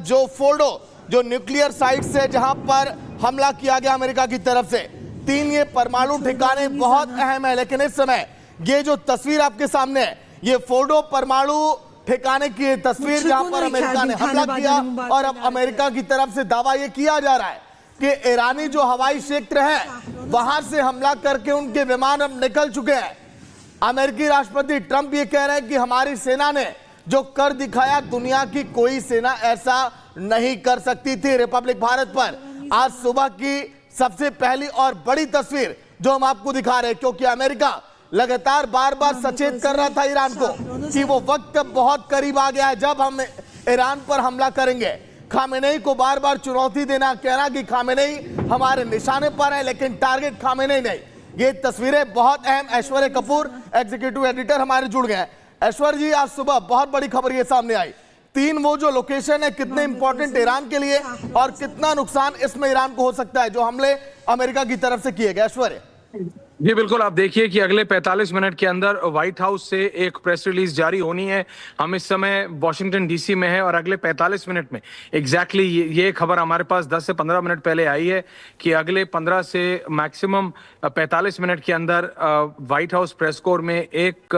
जो फोर्डो जो nuclear site से जहां पर हमला किया गया अमेरिका की तरफ से, 3 ये परमाणु ठिकाने बहुत अहम है। लेकिन इस समय ये जो तस्वीर आपके सामने है, ये फोर्डो परमाणु ठिकाने की तस्वीर जहां पर अमेरिका ने हमला किया और अब अमेरिका की तरफ से दावा यह किया जा रहा है कि ईरानी जो हवाई क्षेत्र है वहां से हमला करके उनके विमान अब निकल चुके हैं। अमेरिकी राष्ट्रपति ट्रंप ये कह रहे हैं कि हमारी सेना ने जो कर दिखाया दुनिया की कोई सेना ऐसा नहीं कर सकती थी रिपब्लिक भारत पर। आज सुबह की सबसे पहली और बड़ी तस्वीर जो हम आपको दिखा रहे हैं, क्योंकि अमेरिका लगातार बार बार सचेत कर रहा था ईरान को कि वो वक्त बहुत करीब आ गया है जब हम ईरान पर हमला करेंगे। खामेनेई को बार बार चुनौती देना, कहना कि खामेनेई हमारे निशाने पर है लेकिन टारगेट खामेनेई नहीं। ये तस्वीरें बहुत अहम। ऐश्वर्य कपूर एग्जीक्यूटिव एडिटर हमारे जुड़ गए हैं। ऐश्वर्य जी, आज सुबह बहुत बड़ी खबर ये सामने आई, 3 वो जो लोकेशन है कितने इंपॉर्टेंट ईरान के लिए और कितना नुकसान इसमें ईरान को हो सकता है जो हमले अमेरिका की तरफ से किए गए। ऐश्वर्य जी बिल्कुल, आप देखिए कि अगले 45 मिनट के अंदर व्हाइट हाउस से एक प्रेस रिलीज जारी होनी है। हम इस समय वॉशिंगटन डीसी में हैं और अगले 45 मिनट में एग्जैक्टली ये खबर हमारे पास 10 से 15 मिनट पहले आई है कि अगले 15 से मैक्सिमम 45 मिनट के अंदर व्हाइट हाउस प्रेस कोर में एक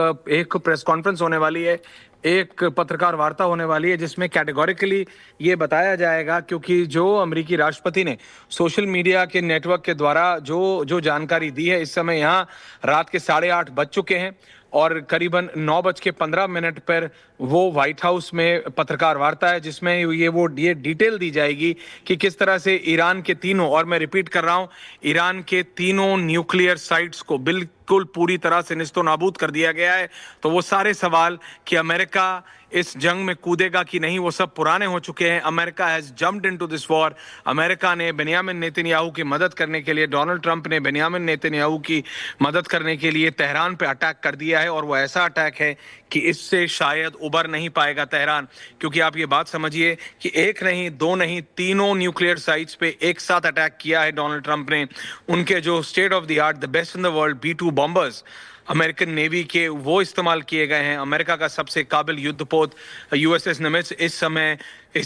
प्रेस कॉन्फ्रेंस होने वाली है, एक पत्रकार वार्ता होने वाली है जिसमें कैटेगोरिकली ये बताया जाएगा, क्योंकि जो अमेरिकी राष्ट्रपति ने सोशल मीडिया के नेटवर्क के द्वारा जो जानकारी दी है, इस समय यहाँ रात के 8:30 बज चुके हैं और करीबन 9:15 पर वो व्हाइट हाउस में पत्रकार वार्ता है जिसमें ये डिटेल दी जाएगी कि किस तरह से ईरान के तीनों, और मैं रिपीट कर रहा हूं, ईरान के तीनों न्यूक्लियर साइट्स को बिल्कुल पूरी तरह से निस्तो नाबूद कर दिया गया है। तो वो सारे सवाल कि अमेरिका इस जंग में कूदेगा कि नहीं, वो सब पुराने हो चुके हैं। America has jumped into this war. America ने बेंयामिन नेतन्याहू की मदद करने के लिए, डोनाल्ड ट्रंप ने बेंयामिन नेतन्याहू की मदद करने के लिए तेहरान पे अटैक कर दिया है और वो ऐसा अटैक है कि इससे शायद उबर नहीं पाएगा तेहरान। क्योंकि आप ये बात समझिए कि 1 नहीं 2 नहीं 3 न्यूक्लियर साइट्स पे एक साथ अटैक किया है डोनाल्ड ट्रंप ने। उनके जो state of the art, the best in the world B-2 bombers American navy के, वो इस्तेमाल किए गए हैं। अमेरिका का सबसे काबिल युद्धपोत USS निमित्ज इस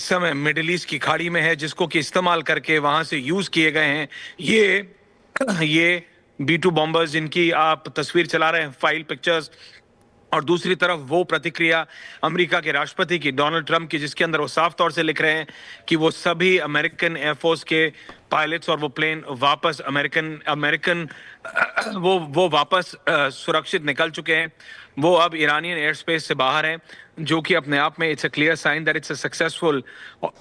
समय मिडिल ईस्ट की खाड़ी में है, जिसको कि इस्तेमाल करके वहां से यूज किए गए हैं ये B-2 बॉम्बर्स, जिनकी आप तस्वीर चला रहे हैं, फाइल पिक्चर्स। और दूसरी तरफ वो प्रतिक्रिया अमेरिका के राष्ट्रपति की, डोनाल्ड ट्रंप की, जिसके अंदर वो साफ तौर से लिख रहे हैं कि वो सभी अमेरिकन एयरफोर्स के पायलट्स और वो प्लेन वापस अमेरिकन वो वापस सुरक्षित निकल चुके हैं। वो अब ईरानियन एयर स्पेस से बाहर हैं, जो कि अपने आप में it's a clear sign that it's a successful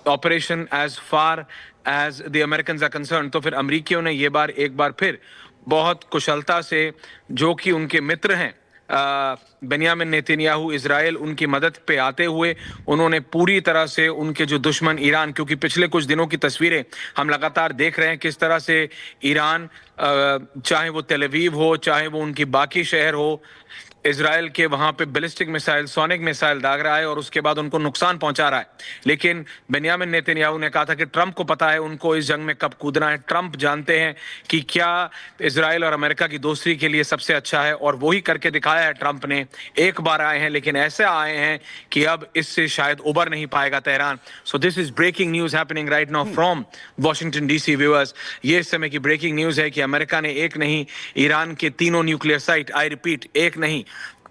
operation as far as the Americans are concern. तो फिर अमेरिकियों ने एक बार फिर बहुत कुशलता से, जो कि उनके मित्र हैं बेंयामिन नेतन्याहू, इजराइल, उनकी मदद पे आते हुए उन्होंने पूरी तरह से उनके जो दुश्मन ईरान, क्योंकि पिछले कुछ दिनों की तस्वीरें हम लगातार देख रहे हैं किस तरह से ईरान, चाहे वो तेल अवीव हो, चाहे वो उनकी बाकी शहर हो, इजराइल के वहां पे बैलिस्टिक मिसाइल, सोनिक मिसाइल दाग रहा है और उसके बाद उनको नुकसान पहुंचा रहा है। लेकिन बेंयामिन नेतन्याहू ने कहा था कि ट्रंप को पता है उनको इस जंग में कब कूदना है। ट्रंप जानते हैं कि क्या इजराइल और अमेरिका की दोस्ती के लिए सबसे अच्छा है, और वही करके दिखाया है ट्रंप ने। एक बार आए हैं, लेकिन ऐसे आए हैं कि अब इससे शायद उबर नहीं पाएगा Tehran. So this is breaking news happening right now from Washington DC viewers. ये इस समय की ब्रेकिंग न्यूज है कि अमेरिका ने एक नहीं, ईरान के 3 न्यूक्लियर साइट, आई रिपीट, एक नहीं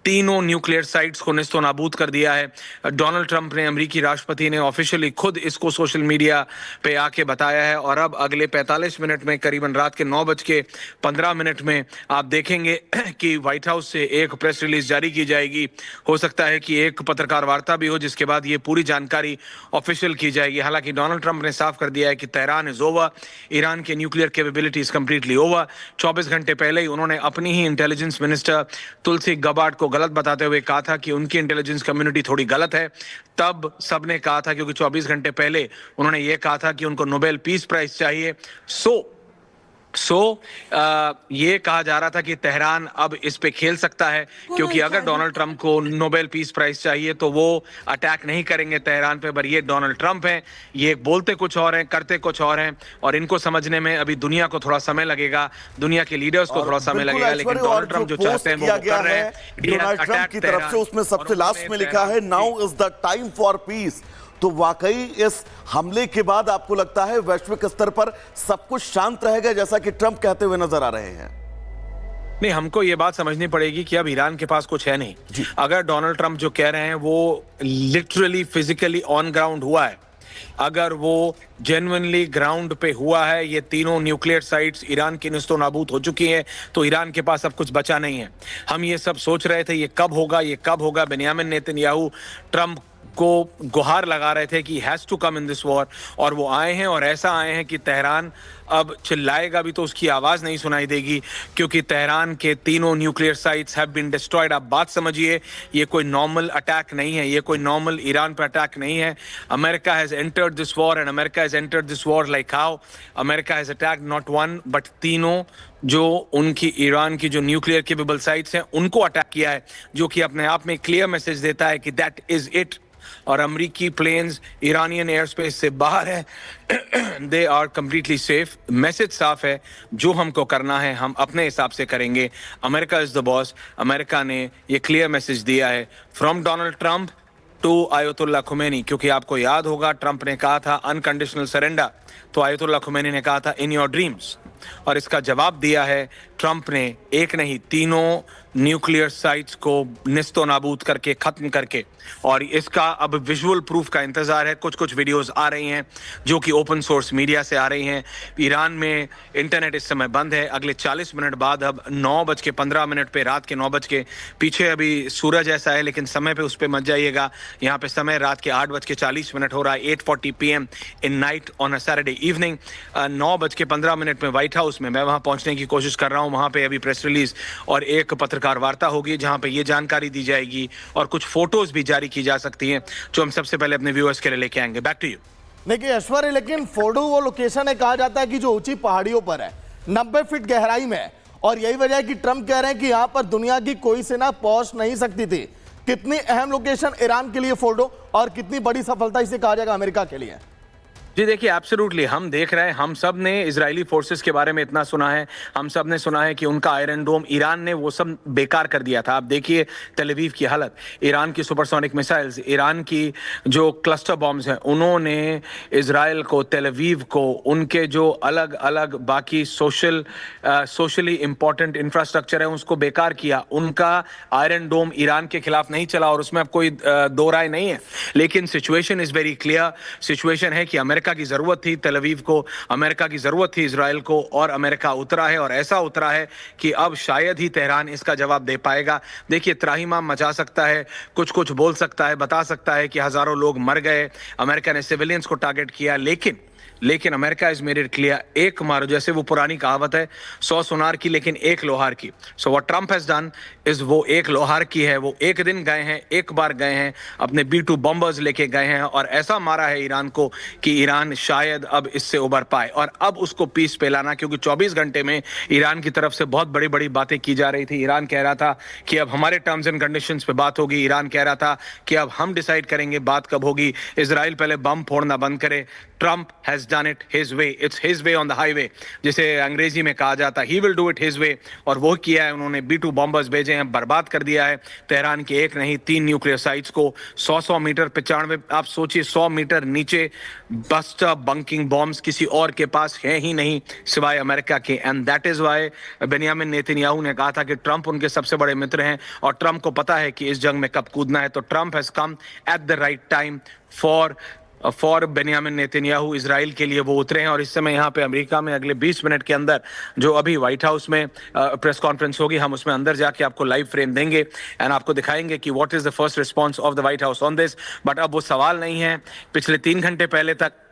3 न्यूक्लियर साइट्स को निस्तो नाबूद कर दिया है। डोनाल्ड ट्रंप ने, अमेरिकी राष्ट्रपति ने ऑफिशियली खुद इसको सोशल मीडिया पे आके बताया है। और अब अगले 45 मिनट में, करीबन रात के 9:15 में आप देखेंगे कि व्हाइट हाउस से एक प्रेस रिलीज जारी की जाएगी। हो सकता है कि एक पत्रकार वार्ता भी हो, जिसके बाद ये पूरी जानकारी ऑफिशियल की जाएगी। हालांकि डोनाल्ड ट्रंप ने साफ कर दिया है कि तेहरान इज ओवर, ईरान के न्यूक्लियर कैपेबिलिटीज कंप्लीटली ओवर। 24 घंटे पहले ही उन्होंने अपनी ही इंटेलिजेंस मिनिस्टर तुलसी गबार्ड को गलत बताते हुए कहा था कि उनकी इंटेलिजेंस कम्युनिटी थोड़ी गलत है। तब सबने कहा था, क्योंकि 24 घंटे पहले उन्होंने ये कहा था कि उनको नोबेल पीस प्राइज चाहिए। ये कहा जा रहा था कि तेहरान अब इस पे खेल सकता है, क्योंकि अगर डोनाल्ड ट्रंप को नोबेल पीस प्राइज चाहिए तो वो अटैक नहीं करेंगे तेहरान पे। पर ये डोनाल्ड ट्रंप हैं, ये बोलते कुछ और हैं, करते कुछ और हैं, और इनको समझने में अभी दुनिया को थोड़ा समय लगेगा, दुनिया के लीडर्स को थोड़ा समय लगेगा। लेकिन डोनाल्ड ट्रंप जो चाहते हैं वो कर रहे हैं। डोनाल्ड ट्रंप की तरफ से उसमें सबसे लास्ट में लिखा है, now is the time for piece. तो वाकई इस हमले के बाद आपको लगता है वैश्विक स्तर पर सब कुछ शांत रहेगा, जैसा कि ट्रंप कहते हुए नजर आ रहे हैं? नहीं, हमको ये बात समझनी पड़ेगी कि अब ईरान के पास कुछ है नहीं। अगर डोनाल्ड ट्रंप जो कह रहे हैं वो लिटरली फिजिकली ऑन ग्राउंड हुआ है, अगर वो जेन्युइनली ग्राउंड पे हुआ है, ये तीनों न्यूक्लियर साइट्स ईरान की निस्तो नाबूद हो चुकी हैं, तो ईरान के पास अब कुछ बचा नहीं है। हम ये सब सोच रहे थे ये कब होगा, ये कब होगा। बेंयामिन नेतन्याहू ट्रंप को गुहार लगा रहे थे कि has to come in this war, और वो आए हैं, और ऐसा आए हैं कि तेहरान अब चिल्लाएगा भी तो उसकी आवाज नहीं सुनाई देगी, क्योंकि तेहरान के तीनों nuclear sites have been destroyed. आप बात समझिए, ये कोई नॉर्मल अटैक नहीं है, ये कोई नॉर्मल ईरान पर अटैक नहीं है। America has entered this war, and America has entered this war like how America has attacked not one but तीनों जो उनकी ईरान की जो न्यूक्लियर केपेबल साइट्स हैं उनको अटैक किया है, जो कि अपने आप में क्लियर मैसेज देता है कि दैट इज इट। और अमेरिकी प्लेन्स ईरानियन एयर स्पेस से बाहर है, they are completely safe. Message साफ है, जो हमको करना है हम अपने हिसाब से करेंगे। America is the boss. America ने ये क्लियर मैसेज दिया है from Donald Trump to Ayatollah Khomeini, क्योंकि आपको याद होगा ट्रंप ने कहा था अनकंडीशनल सरेंडर, तो आयतुल्लाह खुमैनी ने कहा था इन योर ड्रीम्स, और इसका जवाब दिया है ट्रंप ने, एक नहीं तीनों न्यूक्लियर साइट्स को निस्तो नाबूद करके खत्म करके। और इसका अब विजुअल प्रूफ का इंतजार है। कुछ कुछ वीडियोस आ रही हैं जो कि ओपन सोर्स मीडिया से आ रही हैं। ईरान में इंटरनेट इस समय बंद है। अगले 40 मिनट बाद अब 9:15 पे, रात के 9 बज के पीछे अभी सूरज ऐसा है, लेकिन समय पे उस पर मत जाइएगा। यहाँ पे समय रात के 8:40 हो रहा है, 8:40 PM in night on a Saturday evening. 9:15 में व्हाइट हाउस में मैं वहां पहुंचने की कोशिश कर रहा हूं। वहां पे अभी प्रेस रिलीज और एक पत्रकार वार्ता होगी जहां पे ये जानकारी दी जाएगी और कुछ फोटोज भी जारी की जा सकती हैं, जो हम सबसे पहले अपने व्यूअर्स के लिए लेके आएंगे। Back to you. देखिए ऐश्वर्य, लेकिन फोटो वो लोकेशन है, कहा जाता है कि जो ऊंची पहाड़ियों पर है, 90 फीट गहराई में है, और यही वजह है कि ट्रंप कह रहे हैं कि यहां पर दुनिया की कोई सेना पहुंच नहीं सकती थी। कितनी अहम लोकेशन ईरान के लिए फोटो, और कितनी बड़ी सफलता इसे कहा जाएगा अमेरिका के लिए? जी देखिए, एब्सोल्युटली हम देख रहे हैं, हम सब ने इजरायली फोर्सेस के बारे में इतना सुना है, हम सब ने सुना है कि उनका आयरन डोम ईरान ने वो सब बेकार कर दिया था। आप देखिए तेल अवीव की हालत, ईरान की सुपरसोनिक मिसाइल्स, ईरान की जो क्लस्टर बॉम्ब्स हैं, उन्होंने इजराइल को, तेल अवीव को, उनके जो अलग अलग बाकी सोशली इंपॉर्टेंट इंफ्रास्ट्रक्चर है उसको बेकार किया। उनका आयरन डोम ईरान के खिलाफ नहीं चला, और उसमें अब कोई दो राय नहीं है। लेकिन situation is very clear. Situation है कि अमेरिका की जरूरत थी तेल अवीव को, अमेरिका की जरूरत थी इजराइल को, और अमेरिका उतरा है, और ऐसा उतरा है कि अब शायद ही तेहरान इसका जवाब दे पाएगा। देखिए, त्राहिमाम मचा सकता है, कुछ कुछ बोल सकता है, बता सकता है कि हजारों लोग मर गए, अमेरिका ने सिविलियंस को टारगेट किया, लेकिन America is made it clear, एक मारो, जैसे वो पुरानी कहावत है, 100 सुनार की लेकिन एक लोहार की। So what Trump has done is वो एक लोहार की है। वो एक दिन गए हैं, एक बार गए हैं, अपने B-2 बॉम्बर्स लेके गए हैं, और ऐसा मारा है ईरान को कि ईरान शायद अब इससे उबर पाए, और अब उसको पीस पे लाना, क्योंकि 24 घंटे में ईरान की तरफ से बहुत बड़ी बड़ी बातें की जा रही थी। ईरान कह रहा था कि अब हमारे टर्म्स एंड कंडीशंस पे बात होगी, ईरान कह रहा था कि अब हम डिसाइड करेंगे बात कब होगी, इजराइल पहले बम फोड़ना बंद करे। Trump has done it his way, it's his way on the highway, जिसे अंग्रेजी में कहा जाता है, he will do it his way, और वो किया है। उन्होंने B-2 बॉम्बर्स भेजे हैं, बर्बाद कर दिया है तेहरान के एक नहीं 3 न्यूक्लियर साइट्स को। 100 मीटर 95, आप सोचिए 100 मीटर नीचे बस्टर बंकिंग बॉम्ब्स किसी और के पास है ही नहीं सिवाय अमेरिका के। And that is why Benjamin Netanyahu ने कहा था कि ट्रंप उनके सबसे बड़े मित्र हैं, और ट्रंप को पता है कि इस जंग में कब कूदना है। तो Trump has come at the right time for Benjamin Netanyahu. Israel के लिए वो उतरे हैं, और इस समय यहाँ पे अमेरिका में अगले 20 मिनट के अंदर जो अभी व्हाइट हाउस में प्रेस कॉन्फ्रेंस होगी, हम उसमें अंदर जाके आपको लाइव फ्रेम देंगे एंड आपको दिखाएंगे कि what is the first response of the white house on this. But अब वो सवाल नहीं है। पिछले 3 घंटे पहले तक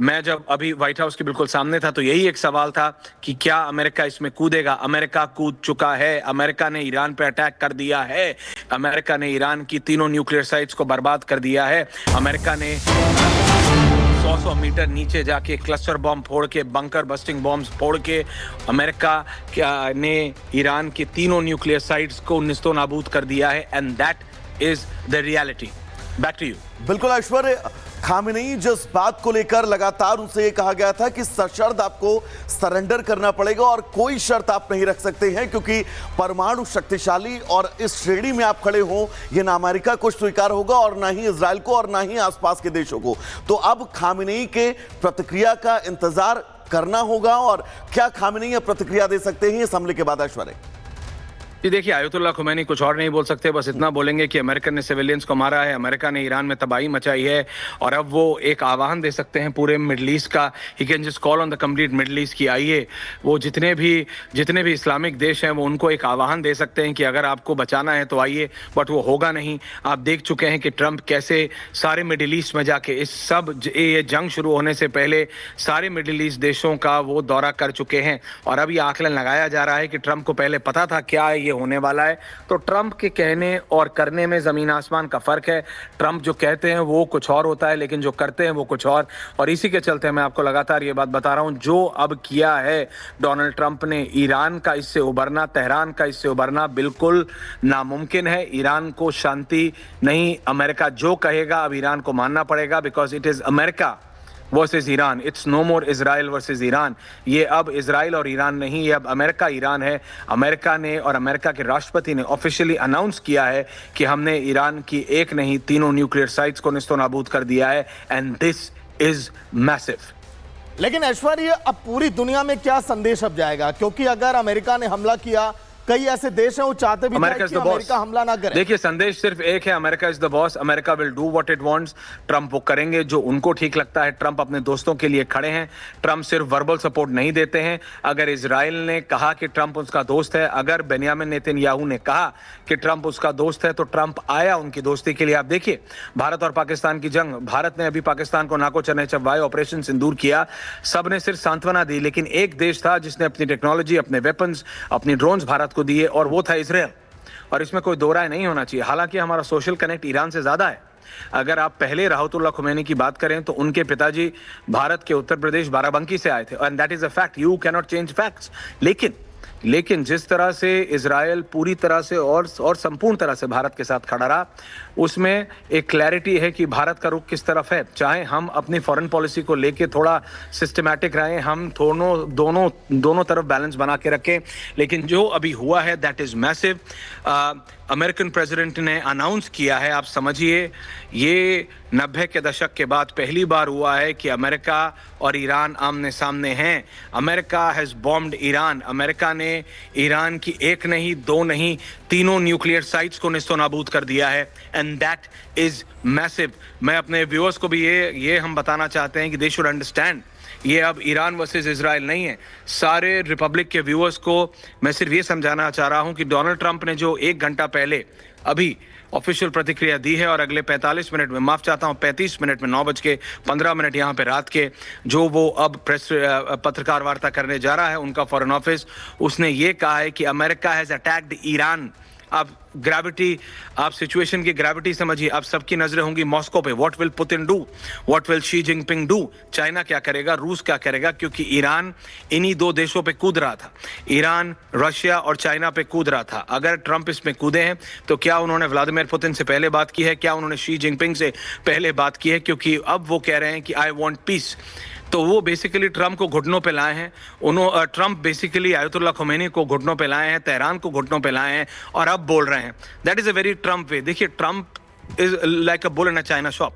मैं जब अभी व्हाइट हाउस के बिल्कुल सामने था तो यही एक सवाल था कि क्या अमेरिका इसमें कूदेगा। अमेरिका कूद चुका है, अमेरिका ने ईरान पे अटैक कर दिया है, अमेरिका ने ईरान की तीनों न्यूक्लियर साइट्स को बर्बाद कर दिया है, अमेरिका ने 100 मीटर नीचे जाके क्लस्टर बॉम्ब फोड़ के, बंकर बस्टिंग बॉम्ब्स फोड़ के अमेरिका ने ईरान की तीनों न्यूक्लियर साइट्स को निस्तो नाबूद कर दिया है। And that is the reality. Back to you. बिल्कुल ऐश्वर्य, खामेनेई जिस बात को लेकर लगातार उनसे ये कहा गया था कि सशर्त आपको सरेंडर करना पड़ेगा और कोई शर्त आप नहीं रख सकते हैं, क्योंकि परमाणु शक्तिशाली और इस श्रेणी में आप खड़े हो, ये ना अमेरिका को स्वीकार होगा और ना ही इजराइल को और ना ही आसपास के देशों को। तो अब खामेनेई के प्रतिक्रिया का इंतजार करना होगा। और क्या खामेनेई प्रतिक्रिया दे सकते हैं इस हमले के बाद? ऐश्वर्या जी देखिए, आयतुल्लाह खुमैनी कुछ और नहीं बोल सकते, बस इतना बोलेंगे कि अमेरिका ने सिविलियंस को मारा है, अमेरिका ने ईरान में तबाही मचाई है, और अब वो एक आह्वान दे सकते हैं पूरे मिडल ईस्ट का। He can just call on the complete middle east की आइए, वो जितने भी इस्लामिक देश हैं वो उनको एक आह्वान दे सकते हैं कि अगर आपको बचाना है तो आइए, बट वो होगा नहीं। आप देख चुके हैं कि ट्रंप कैसे सारे मिडल ईस्ट में जाके ये जंग शुरू होने से पहले सारे मिडल ईस्ट देशों का वो दौरा कर चुके हैं, और अब ये आकलन लगाया जा रहा है कि ट्रंप को पहले पता था क्या ये होने वाला है। तो ट्रंप के कहने और करने में जमीन आसमान का फर्क है। ट्रंप जो कहते हैं वो कुछ और होता है, लेकिन जो करते हैं वो कुछ और इसी के चलते मैं आपको लगातार ये बात बता रहा हूं, जो अब किया है डोनाल्ड ट्रंप ने, ईरान का इससे उभरना, तेहरान का इससे उभरना बिल्कुल नामुमकिन है। ईरान को शांति नहीं, अमेरिका जो कहेगा अब ईरान को मानना पड़ेगा, because it is America versus Iran, it's no more Israel versus Iran. ये अब इजराइल और ईरान नहीं, ये अब अमेरिका ईरान है। अमेरिका ने और अमेरिका के राष्ट्रपति ने ऑफिशियली अनाउंस किया है कि हमने ईरान की एक नहीं तीनों न्यूक्लियर साइट्स को निस्तोनाबूद कर दिया है, एंड दिस इज मैसिव। लेकिन ऐश्वर्या, अब पूरी दुनिया में क्या संदेश अब जाएगा? क्योंकि अगर अमेरिका ने हमला किया, कई ऐसे देश हैं वो चाहते भी थे कि अमेरिका हमला ना करे। देखिए, संदेश सिर्फ एक है, America is the boss, America will do what it wants. Trump वो करेंगे जो उनको ठीक लगता है। ट्रंप अपने दोस्तों के लिए खड़े हैं। ट्रंप सिर्फ वर्बल सपोर्ट नहीं देते हैं। अगर इजराइल ने कहा कि ट्रंप उसका दोस्त है, अगर बेंयामिन नेतन्याहू ने कहा कि ट्रंप उसका दोस्त है, तो ट्रंप आया उनकी दोस्ती के लिए। आप देखिए, भारत और पाकिस्तान की जंग, भारत ने अभी पाकिस्तान को नाको चने चबवाए, ऑपरेशन सिंदूर किया, सबने सिर्फ सांत्वना दी, लेकिन एक देश था जिसने अपनी टेक्नोलॉजी, अपने वेपन्स, अपनी ड्रोन्स भारत को दिए, और वो था इजराइल। और इसमें कोई दो राय नहीं होना चाहिए। हालांकि हमारा सोशल कनेक्ट ईरान से ज्यादा है। अगर आप पहले राहतुल्लाह खुमैनी की बात करें तो उनके पिताजी भारत के उत्तर प्रदेश बाराबंकी से आए थे, and that is a fact, you can not change facts. लेकिन जिस तरह से इजराइल पूरी तरह से और संपूर्ण तरह से भारत के साथ खड़ा रहा, उसमें एक क्लैरिटी है कि भारत का रुख किस तरफ है। चाहे हम अपनी फॉरेन पॉलिसी को लेके थोड़ा सिस्टमैटिक रहें, हम दोनों तरफ बैलेंस बना के रखें, लेकिन जो अभी हुआ है that is massive. American president ने अनाउंस किया है, आप समझिए, ये 90 के दशक के बाद पहली बार हुआ है कि अमेरिका और ईरान आमने सामने हैं। America has bombed Iran. America ने ईरान की एक नहीं, दो नहीं, तीनों न्यूक्लियर साइट्स को निस्तोनाबूद कर दिया है, एंड दैट इज मैसिव। मैं अपने व्यूअर्स को भी ये हम बताना चाहते हैं कि दे शुड अंडरस्टैंड, ये अब ईरान वर्सेस इजराइल नहीं है। सारे रिपब्लिक के व्यूअर्स को मैं सिर्फ ये समझाना चाह रहा हूं कि डोनाल्ड ट्रंप ने जो 1 घंटा पहले अभी ऑफिशियल प्रतिक्रिया दी है, और अगले 45 मिनट में, माफ चाहता हूं 35 मिनट में, 9:15 यहां पे रात के, जो वो अब पत्रकार वार्ता करने जा रहा है उनका फॉरेन ऑफिस, उसने ये कहा है कि अमेरिका हैज अटैक्ड ईरान। अब आप सिचुएशन की ग्रेविटी समझिए। अब सबकी नजरें होंगी मॉस्को पे। What will Putin do, what will Xi Jinping do, China क्या करेगा, रूस क्या करेगा, क्योंकि ईरान इन्हीं 2 देशों पे कूद रहा था। ईरान, रशिया और चाइना पे कूद रहा था। अगर ट्रंप इसमें कूदे हैं तो क्या उन्होंने व्लादिमीर पुतिन से पहले बात की है, क्या उन्होंने शी जिनपिंग से पहले बात की है? क्योंकि अब वो कह रहे हैं कि आई वांट पीस, तो वो बेसिकली ट्रंप को घुटनों पे लाए हैं। ट्रंप बेसिकली आयतुल्लाह खुमैनी को घुटनों पे लाए हैं, तेहरान को घुटनों पे लाए हैं, और अब बोल रहे हैं। That is a very Trump way. देखिए, Trump is like a bull in a china shop.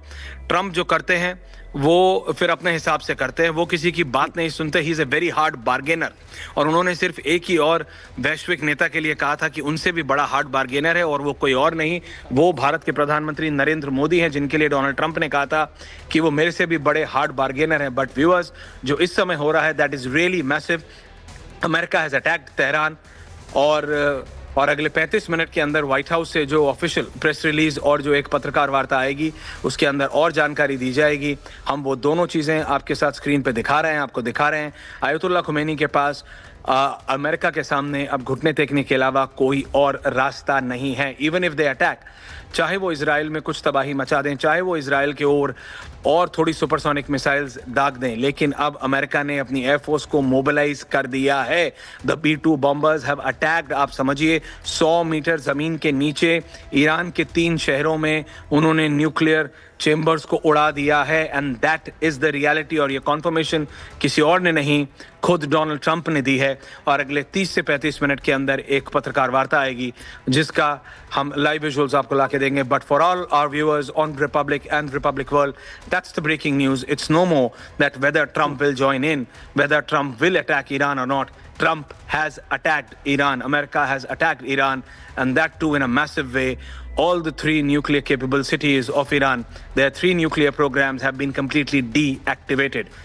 Trump जो करते हैं वो फिर अपने हिसाब से करते हैं, वो किसी की बात नहीं सुनते। He is a very hard bargainer. और उन्होंने सिर्फ एक ही और वैश्विक नेता के लिए कहा था कि उनसे भी बड़ा हार्ड बार्गेनर है, और वो कोई और नहीं, वो भारत के प्रधानमंत्री नरेंद्र मोदी हैं, जिनके लिए डोनाल्ड ट्रंप ने कहा था कि वो मेरे से भी बड़े हार्ड बार्गेनर हैं। बट व्यूअर्स, जो इस समय हो रहा है that is really massive. America has attacked Tehran, और अगले 35 मिनट के अंदर व्हाइट हाउस से जो ऑफिशियल प्रेस रिलीज और जो एक पत्रकार वार्ता आएगी, उसके अंदर और जानकारी दी जाएगी। हम वो दोनों चीज़ें आपके साथ स्क्रीन पे दिखा रहे हैं, आपको दिखा रहे हैं। आयतुल्लाह खुमैनी के पास अमेरिका के सामने अब घुटने टेकने के अलावा कोई और रास्ता नहीं है। इवन इफ दे अटैक, चाहे वो इजराइल में कुछ तबाही मचा दें, चाहे वो इजराइल के ओर और थोड़ी सुपरसोनिक मिसाइल्स दाग दें, लेकिन अब अमेरिका ने अपनी एयरफोर्स को मोबिलाइज कर दिया है। The B-2 bombers have attacked, आप समझिए 100 मीटर जमीन के नीचे ईरान के 3 शहरों में उन्होंने न्यूक्लियर चेंबर्स को उड़ा दिया है and that is the reality. और ये कॉन्फर्मेशन किसी और ने नहीं, खुद डोनाल्ड ट्रंप ने दी है। और अगले 30 से 35 मिनट के अंदर एक पत्रकार वार्ता आएगी जिसका हम लाइव विजुअल्स आपको लाके देंगे। But for all our viewers on Republic and Republic World, that's the breaking news. It's no more that whether Trump will join in, whether Trump will attack Iran और not. Trump has attacked Iran. America has attacked Iran, and that too in a massive way. All the 3 nuclear capable cities of Iran, their 3 nuclear programs have been completely deactivated.